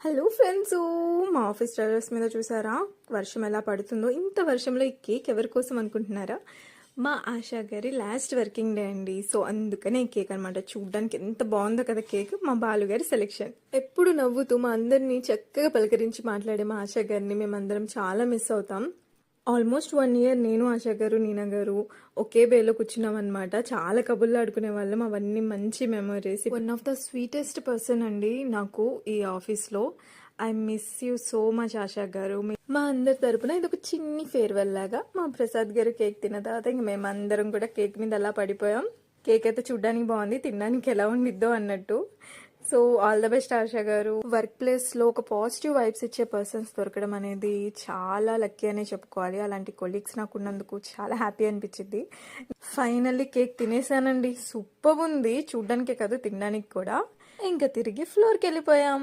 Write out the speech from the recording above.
Hello friends, మా office terrace మీద చూసారా వర్షం ఎలా పడుతుందో. ఇంత వర్షంలో ఈ కేక్ ఎవరి కోసం అనుకుంటున్నారా? మా ఆశా గారి లాస్ట్ వర్కింగ్ డే అండి. సో అందుకనే ఈ కేక్ అనమాట. చూడ్డానికి ఎంత బాగుందో కదా కేక్. మా బాలుగారి సెలెక్షన్. ఎప్పుడు నవ్వుతూ మా అందరినీ చక్కగా పలకరించి మాట్లాడే మా ఆశా గారిని మేమందరం చాలా మిస్ అవుతాం. ఆల్మోస్ట్ 1 ఇయర్ నేను, ఆశా గారు, నీనా గారు ఒకే బేలో కూర్చున్నాం అనమాట. చాలా కబుర్లు ఆడుకునే వాళ్ళం. అవన్నీ మంచి memories. One of the sweetest person అండి నాకు ఈ ఆఫీస్లో. I miss you so much ASHA గారు. మా అందరి తరపున ఇది ఒక చిన్ని ఫేర్వెల్ లాగా. మా ప్రసాద్ గారు కేక్ తిన్న తర్వాత ఇంక మేమందరం కూడా కేక్ మీద అలా పడిపోయాం. కేక్ అయితే చూడ్డానికి బాగుంది, తినడానికి ఎలా ఉండిద్దో అన్నట్టు. So all the best ASHA గారు. వర్క్ ప్లేస్లో ఒక పాజిటివ్ వైబ్స్ ఇచ్చే పర్సన్స్ దొరకడం అనేది చాలా లక్కీ అనే చెప్పుకోవాలి. అలాంటి కొలీగ్స్ నాకు ఉన్నందుకు చాలా హ్యాపీ అనిపించింది. Finally cake తినేసానండి. సూపర్ ఉంది, చూడ్డానికే కాదు తినడానికి కూడా. ఇంకా తిరిగి ఫ్లోర్కి వెళ్ళిపోయాం.